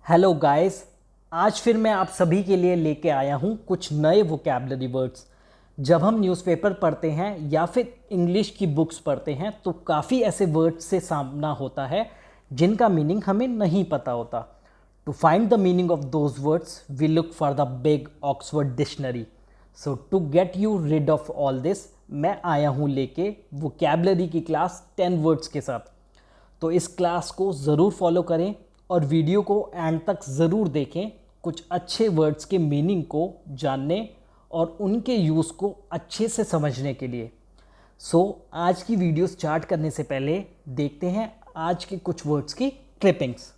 Hello guys. आज फिर मैं आप सभी के लिए लेके आया हूँ कुछ नए वोकैबलरी वर्ड्स। जब हम न्यूज़पेपर पढ़ते हैं या फिर इंग्लिश की बुक्स पढ़ते हैं तो काफ़ी ऐसे वर्ड्स से सामना होता है जिनका मीनिंग हमें नहीं पता होता। To find the meaning of those words we look for the big Oxford dictionary. So to get you rid of all this मैं आया हूँ लेके वोकैबलरी की क्लास 10 वर्ड्स के साथ। तो इस क्लास को ज़रूर फॉलो करें और वीडियो को एंड तक ज़रूर देखें कुछ अच्छे वर्ड्स के मीनिंग को जानने और उनके यूज़ को अच्छे से समझने के लिए। आज की वीडियो स्टार्ट करने से पहले देखते हैं आज के कुछ वर्ड्स की clippings.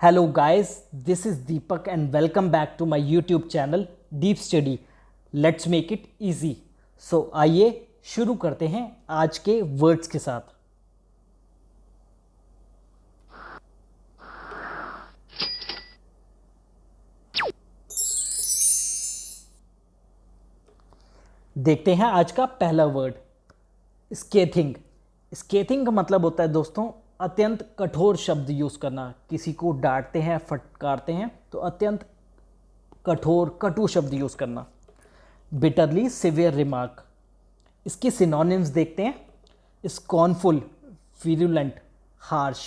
Hello guys, this is Deepak and welcome back to my YouTube channel deep study. Let's make it easy. आइए शुरू करते हैं आज के वर्ड्स के साथ। देखते हैं आज का पहला वर्ड, स्केथिंग। स्केथिंग का मतलब होता है दोस्तों अत्यंत कठोर शब्द यूज़ करना। किसी को डांटते हैं, फटकारते हैं तो अत्यंत कठोर कटु शब्द यूज़ करना। Bitterly severe remark. इसके सिनोनिम्स देखते हैं। Scornful, virulent, harsh.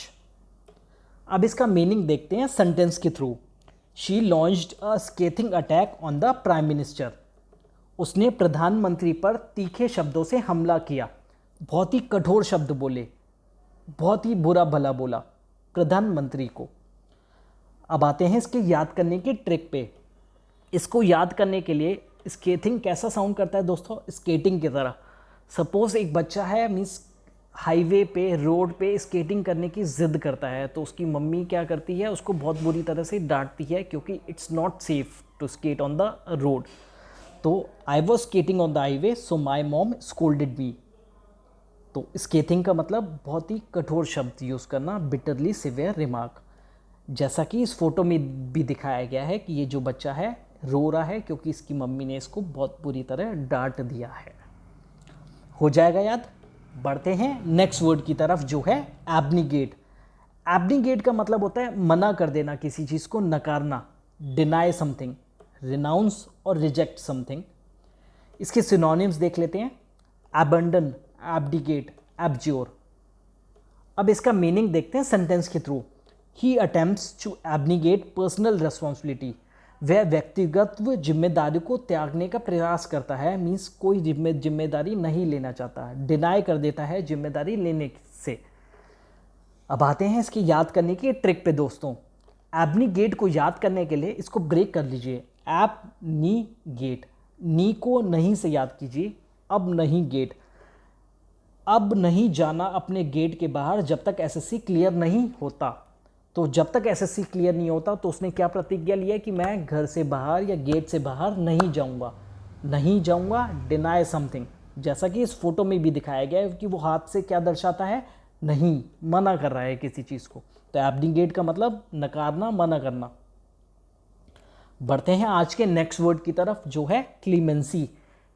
अब इसका मीनिंग देखते हैं सेंटेंस के through. She launched a scathing attack on the prime minister. उसने प्रधानमंत्री पर तीखे शब्दों से हमला किया। बहुत ही कठोर शब्द बोले, बहुत ही बुरा भला बोला प्रधानमंत्री को। अब आते हैं इसके याद करने की ट्रिक पे। इसको याद करने के लिए स्केथिंग कैसा साउंड करता है दोस्तों, स्केटिंग की तरह। सपोज एक बच्चा है, मीन्स हाईवे पे, रोड पे स्केटिंग करने की ज़िद करता है तो उसकी मम्मी क्या करती है, उसको बहुत बुरी तरह से डांटती है क्योंकि it's not safe to skate on the road. तो I was skating on the highway so my mom scolded me. तो स्केथिंग का मतलब बहुत ही कठोर शब्द यूज़ करना, बिटरली सिवियर रिमार्क। जैसा कि इस फोटो में भी दिखाया गया है कि ये जो बच्चा है रो रहा है क्योंकि इसकी मम्मी ने इसको बहुत बुरी तरह डांट दिया है। हो जाएगा याद। बढ़ते हैं नेक्स्ट वर्ड की तरफ जो है एब्निगेट। एब्निगेट का मतलब होता है मना कर देना, किसी चीज़ को नकारना। डिनाई समथिंग, रिनाउंस और रिजेक्ट समथिंग। इसके सिनोनिम्स देख लेते हैं। Abandon, abdicate, abjure. अब इसका मीनिंग देखते हैं सेंटेंस के through. He attempts to abnegate personal responsibility. वह व्यक्तिगत जिम्मेदारी को त्यागने का प्रयास करता है, मीन्स कोई जिम्मेदारी नहीं लेना चाहता, डिनाई कर देता है जिम्मेदारी लेने से। अब आते हैं इसकी याद करने की ट्रिक पे दोस्तों। एब्निगेट को याद करने के लिए इसको ब्रेक कर लीजिए। एप नी गेट, नी को नहीं से याद कीजिए। अब नहीं गेट, अब नहीं जाना अपने गेट के बाहर जब तक एसएससी क्लियर नहीं होता। तो जब तक एसएससी क्लियर नहीं होता तो उसने क्या प्रतिज्ञा लिया कि मैं घर से बाहर या गेट से बाहर नहीं जाऊंगा। नहीं जाऊंगा, डिनाई समथिंग। जैसा कि इस फोटो में भी दिखाया गया है कि वो हाथ से क्या दर्शाता है, नहीं, मना कर रहा है किसी चीज़ को। तो एब्डिगेट का मतलब नकारना, मना करना। बढ़ते हैं आज के नेक्स्ट वर्ड की तरफ जो है क्लीमेंसी।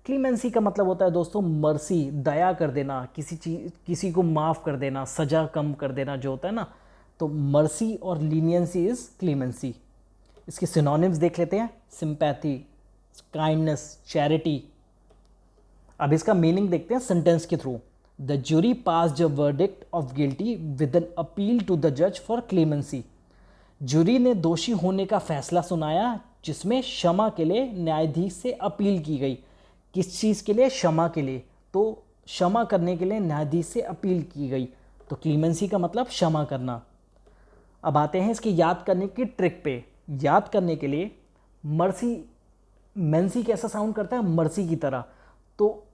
क्लीमेंसी का मतलब होता है दोस्तों मर्सी, दया कर देना, किसी को माफ़ कर देना, सज़ा कम कर देना जो होता है ना। तो मर्सी और लीनियंसी इज़ क्लीमेंसी। इसके सिनोनिम्स देख लेते हैं। Sympathy, kindness, charity. अब इसका मीनिंग देखते हैं सेंटेंस के through. The jury passed a verdict of guilty with an appeal to the जज फॉर क्लीमेंसी। जूरी ने दोषी होने का फैसला सुनाया जिसमें क्षमा के लिए न्यायाधीश से अपील की गई। किस चीज़ के लिए? क्षमा के लिए। तो क्षमा करने के लिए न्यायाधीश से अपील की गई। तो क्लीमेंसी का मतलब क्षमा करना। अब आते हैं इसकी याद करने की ट्रिक पे। याद करने के लिए मर्सी, मेंसी कैसा साउंड करता है, मर्सी की तरह। तो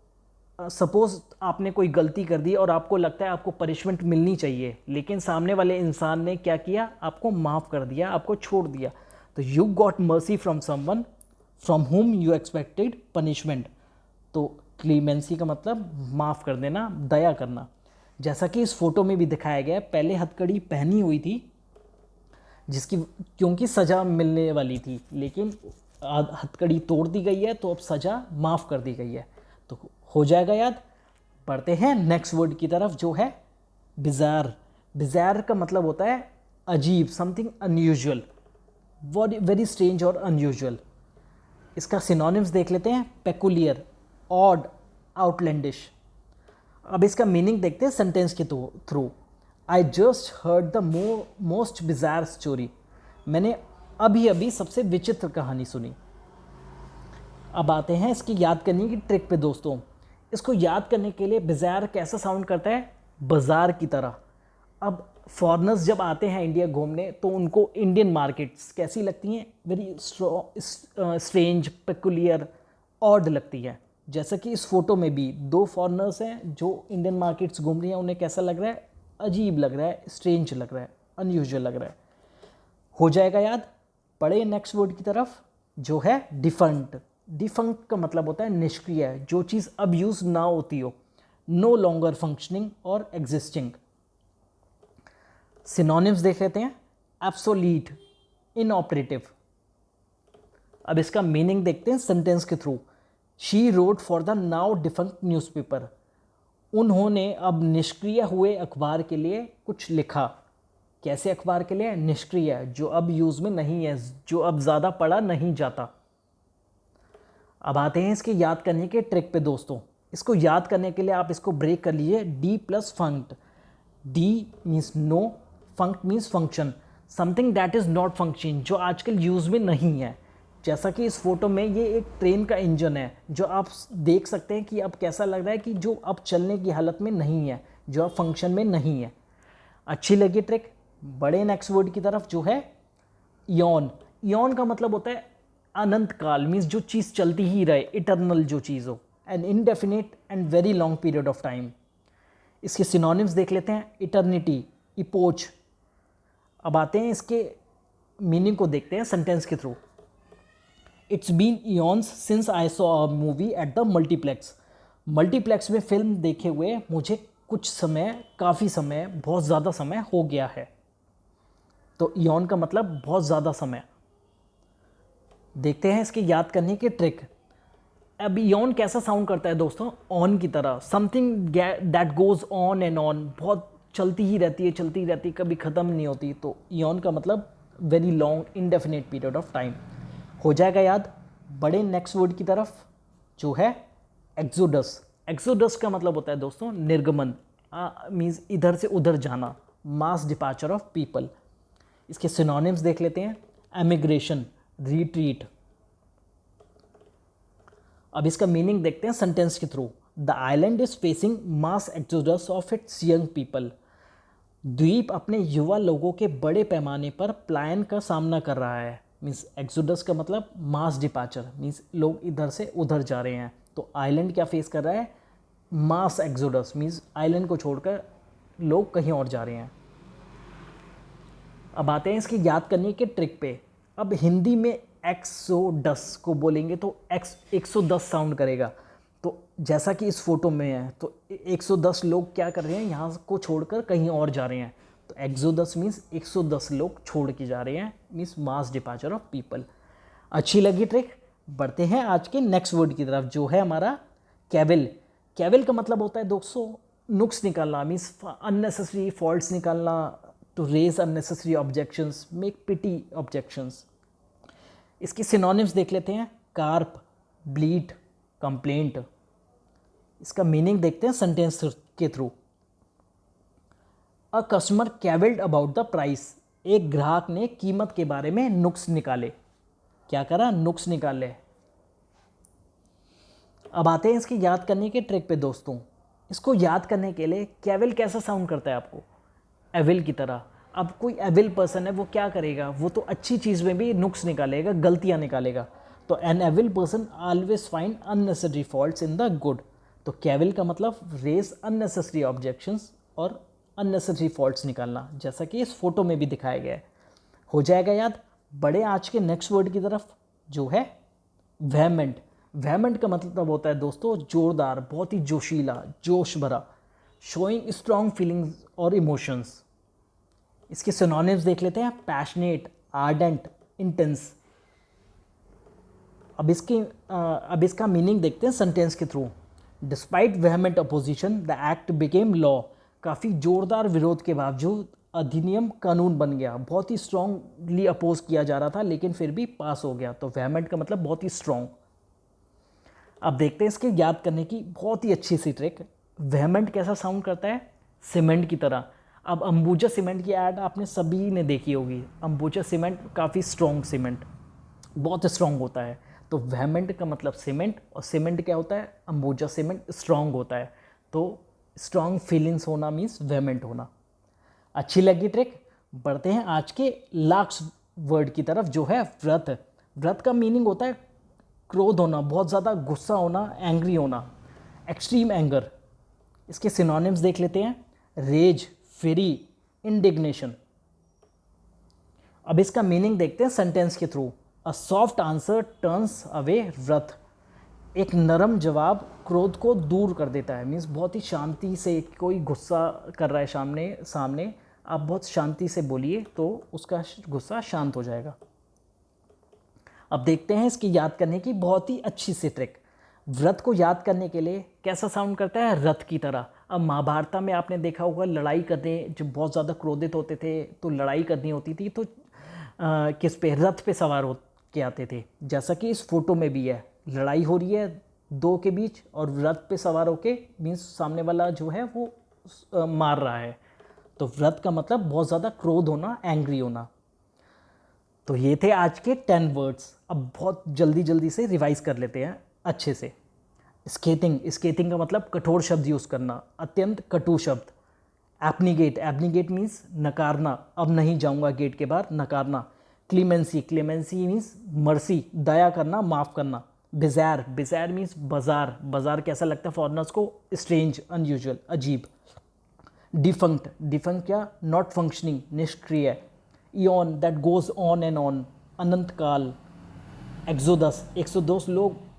सपोज़ आपने कोई गलती कर दी और आपको लगता है आपको पनिशमेंट मिलनी चाहिए, लेकिन सामने वाले इंसान ने क्या किया, आपको माफ़ कर दिया, आपको छोड़ दिया। तो you got mercy from someone from whom you expected punishment. तो क्लीमेंसी का मतलब माफ़ कर देना, दया करना। जैसा कि इस फोटो में भी दिखाया गया है, पहले हथकड़ी पहनी हुई थी जिसकी, क्योंकि सज़ा मिलने वाली थी, लेकिन हथकड़ी तोड़ दी गई है तो अब सज़ा माफ़ कर दी गई है। तो हो जाएगा याद। पढ़ते हैं नेक्स्ट वर्ड की तरफ जो है बिज़ार। बिज़ार का मतलब होता है अजीब, समथिंग अनयूजुअल, वेरी स्ट्रेंज और अनयूजुअल। इसका सिनोनिम्स देख लेते हैं, पेकुलियर, ऑड, आउटलैंडिश। अब इसका मीनिंग देखते हैं सेंटेंस के through. I just heard the most bizarre story. मैंने अभी अभी सबसे विचित्र कहानी सुनी। अब आते हैं इसकी याद करने की ट्रिक पे दोस्तों। इसको याद करने के लिए बिज़ार कैसा साउंड करता है, बाज़ार की तरह। अब फॉरेनर्स जब आते हैं इंडिया घूमने तो उनको इंडियन मार्केट्स कैसी लगती हैं, वेरी स्ट्रेंज, पेकुलियर, ऑड लगती है। जैसा कि इस फोटो में भी दो फॉरेनर्स हैं जो इंडियन मार्केट्स घूम रही हैं, उन्हें कैसा लग रहा है, अजीब लग रहा है, स्ट्रेंज लग रहा है, अनयूजुअल लग रहा है। हो जाएगा याद। पढ़े नेक्स्ट वर्ड की तरफ जो है डिफंक्ट। डिफंक्ट का मतलब होता है निष्क्रिय, जो चीज़ अब यूज़ ना होती हो, नो लॉन्गर फंक्शनिंग और एग्जिस्टिंग। सिनोनिम्स देख लेते हैं, एब्सोलीट, इनऑपरेटिव। अब इसका मीनिंग देखते हैं सेंटेंस के through. She wrote for the now defunct newspaper. उन्होंने अब निष्क्रिय हुए अखबार के लिए कुछ लिखा। कैसे अखबार के लिए, निष्क्रिय, जो अब यूज़ में नहीं है, जो अब ज़्यादा पढ़ा नहीं जाता। अब आते हैं इसके याद करने के ट्रिक पे दोस्तों। इसको याद करने के लिए आप इसको ब्रेक कर लीजिए, de plus funct. De means no, funct means function, something that is not function, जो आजकल यूज़ में नहीं है। जैसा कि इस फोटो में ये एक ट्रेन का इंजन है, जो आप देख सकते हैं कि अब कैसा लग रहा है कि जो अब चलने की हालत में नहीं है, जो अब फंक्शन में नहीं है। अच्छी लगी ट्रिक। बड़े नेक्स्ट वर्ड की तरफ जो है इयॉन। इयॉन का मतलब होता है अनंत काल, मीन्स जो चीज़ चलती ही रहे, इटर्नल जो चीज़ हो, an indefinite and very long period of time. इसके सिनोनिम्स देख लेते हैं, इटर्निटी, इपोच। अब आते हैं इसके मीनिंग को देखते हैं सेंटेंस के through. It's been eons since I saw a movie at the multiplex. Multiplex में फिल्म देखे हुए मुझे कुछ समय, काफ़ी समय, बहुत ज़्यादा समय हो गया है। तो ईयॉन का मतलब बहुत ज़्यादा समय। देखते हैं इसके याद करने की ट्रिक। अब ईयॉन कैसा साउंड करता है दोस्तों, ऑन की तरह, something that goes on and on, बहुत चलती ही रहती है, चलती ही रहती है, कभी ख़त्म नहीं होती। तो ईयॉन का मतलब very long indefinite period of time. हो जाएगा याद। बड़े नेक्स्ट वर्ड की तरफ जो है एक्सोडस। एक्सोडस का मतलब होता है दोस्तों निर्गमन, मीन्स इधर से उधर जाना, मास डिपार्चर ऑफ पीपल। इसके सिनोनिम्स देख लेते हैं, एमिग्रेशन, रिट्रीट। अब इसका मीनिंग देखते हैं सेंटेंस के through. The island is facing mass exodus of its young people. द्वीप अपने युवा लोगों के बड़े पैमाने पर पलायन का सामना कर रहा है। मीन्स एक्सोडस का मतलब मास डिपार्चर, मीन्स लोग इधर से उधर जा रहे हैं। तो आइलैंड क्या फेस कर रहा है, मास एक्सोडस, मीन्स आइलैंड को छोड़कर लोग कहीं और जा रहे हैं। अब आते हैं इसकी याद करने के ट्रिक पे। अब हिंदी में एक्सोडस को बोलेंगे तो 110 साउंड करेगा। तो जैसा कि इस फोटो में है, तो 110 लोग क्या कर रहे हैं, यहाँ को छोड़कर कहीं और जा रहे हैं। तो एक्सोडस मीन्स 110 लोग छोड़ के जा रहे हैं, means mass departure of people. अच्छी लगी ट्रिक। बढ़ते हैं आज के नेक्स्ट वर्ड की तरफ जो है हमारा कैविल। कैविल का मतलब होता है दोस्तों नुक्स निकालना, मीन्स अननेसेसरी फॉल्ट्स निकालना, to raise unnecessary objections, make petty objections. इसकी सिनोनिम्स देख लेते हैं, कार्प, ब्लीट, कंप्लेंट। इसका मीनिंग देखते हैं सेंटेंस के through. A customer cavilled about the price. एक ग्राहक ने कीमत के बारे में नुक्स निकाले। क्या करा, नुक्स निकाले। अब आते हैं इसकी याद करने के ट्रिक पे दोस्तों। इसको याद करने के लिए कैविल कैसा साउंड करता है आपको, एविल की तरह। अब कोई एविल पर्सन है, वो क्या करेगा, वो तो अच्छी चीज़ में भी नुक्स निकालेगा, गलतियाँ निकालेगा। तो an evil person always find unnecessary faults in the good. तो कैविल का मतलब रेज अननेसेसरी ऑब्जेक्शंस और अननेसेसरी फॉल्ट्स निकालना, जैसा कि इस फोटो में भी दिखाया गया है। हो जाएगा याद। बड़े आज के नेक्स्ट वर्ड की तरफ जो है वेहमेंट। वेहमेंट का मतलब होता है दोस्तों जोरदार, बहुत ही जोशीला, जोश भरा, शोइंग स्ट्रॉन्ग फीलिंग्स और इमोशंस। इसके सिनोनिम्स देख लेते हैं, पैशनेट, आर्डेंट, इंटेंस। अब इसका मीनिंग देखते हैं सेंटेंस के through. Despite vehement opposition the act became law. काफ़ी जोरदार विरोध के बावजूद अधिनियम कानून बन गया। बहुत ही स्ट्रांगली अपोज किया जा रहा था लेकिन फिर भी पास हो गया। तो वेहमेंट का मतलब बहुत ही स्ट्रांग। अब देखते हैं इसके याद करने की बहुत ही अच्छी सी ट्रिक। वेहमेंट कैसा साउंड करता है? सीमेंट की तरह। अब अंबुजा सीमेंट की ऐड आपने सभी ने देखी होगी। अंबुजा सीमेंट काफ़ी स्ट्रॉन्ग सीमेंट, बहुत स्ट्रॉन्ग होता है। तो वेहमेंट का मतलब सीमेंट, और सीमेंट क्या होता है? अंबुजा सीमेंट स्ट्रॉन्ग होता है। तो स्ट्रॉन्ग फीलिंग्स होना मीन्स वेहमेंट होना। अच्छी लगी ट्रिक। बढ़ते हैं आज के लास्ट वर्ड की तरफ जो है व्रत। व्रत का मीनिंग होता है क्रोध होना, बहुत ज़्यादा गुस्सा होना, एंग्री होना, एक्सट्रीम एंगर। इसके सिनोनिम्स देख लेते हैं। रेज, फेरी, इंडिग्नेशन। अब इसका मीनिंग देखते हैं सेंटेंस के through. A soft answer turns away व्रत। एक नरम जवाब क्रोध को दूर कर देता है। मीन्स बहुत ही शांति से, कोई गुस्सा कर रहा है सामने आप बहुत शांति से बोलिए तो उसका गुस्सा शांत हो जाएगा। अब देखते हैं इसकी याद करने की बहुत ही अच्छी सी ट्रिक। व्रत को याद करने के लिए कैसा साउंड करता है? रथ की तरह। अब महाभारत में आपने देखा होगा लड़ाई करने जब बहुत ज़्यादा क्रोधित होते थे तो लड़ाई करनी होती थी तो किस पे? रथ पे सवार हो के आते थे। जैसा कि इस फोटो में भी है, लड़ाई हो रही है दो के बीच और रथ पे सवार होके मीन्स सामने वाला जो है वो मार रहा है। तो व्रत का मतलब बहुत ज़्यादा क्रोध होना, एंग्री होना। तो ये थे आज के 10 वर्ड्स। अब बहुत जल्दी से रिवाइज कर लेते हैं अच्छे से। स्केटिंग, स्केटिंग का मतलब कठोर शब्द यूज़ करना, अत्यंत कटु शब्द। एप्नीगेट, एप्नीगेट मीन्स नकारना, अब नहीं जाऊंगा गेट के बाहर, नकारना। क्लीमेंसी, क्लीमेंसी मीन्स मर्सी, दया करना, माफ़ करना। बिज़ार, बिज़ार मीन्स बाजार, बाजार कैसा लगता है फॉरनर्स को? स्ट्रेंज, अनयूजुअल, अजीब। डिफंक्ट, डिफंक्ट क्या? नॉट फंक्शनिंग, निष्क्रिय। Eon, that goes on and on, अनंत काल। एक्सोडस,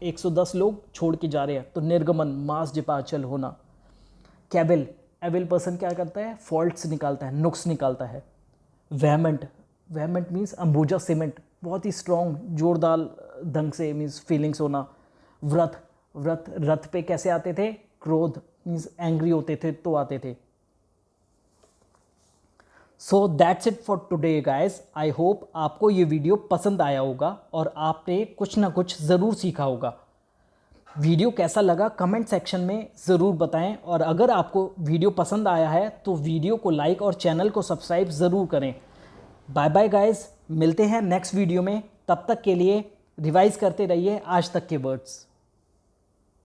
110 लोग छोड़ के जा रहे हैं तो निर्गमन, मास डिपार्चर होना। कैविल, एविल पर्सन क्या करता है? फॉल्ट्स निकालता है, नुक्स निकालता है। Vehement, vehement means Ambuja cement, बहुत ही स्ट्रॉन्ग, जोरदार ढंग से मीन्स फीलिंग्स होना। व्रत, व्रत रथ पे कैसे आते थे? क्रोध मीन्स एंग्री होते थे तो आते थे। So that's it for today guys. I hope आपको ये वीडियो पसंद आया होगा और आपने कुछ ना कुछ ज़रूर सीखा होगा। वीडियो कैसा लगा कमेंट सेक्शन में ज़रूर बताएं, और अगर आपको वीडियो पसंद आया है तो वीडियो को लाइक और चैनल को सब्सक्राइब ज़रूर करें। बाय बाय गाइज, मिलते हैं नेक्स्ट वीडियो में। तब तक के लिए रिवाइज करते रहिए आज तक के वर्ड्स।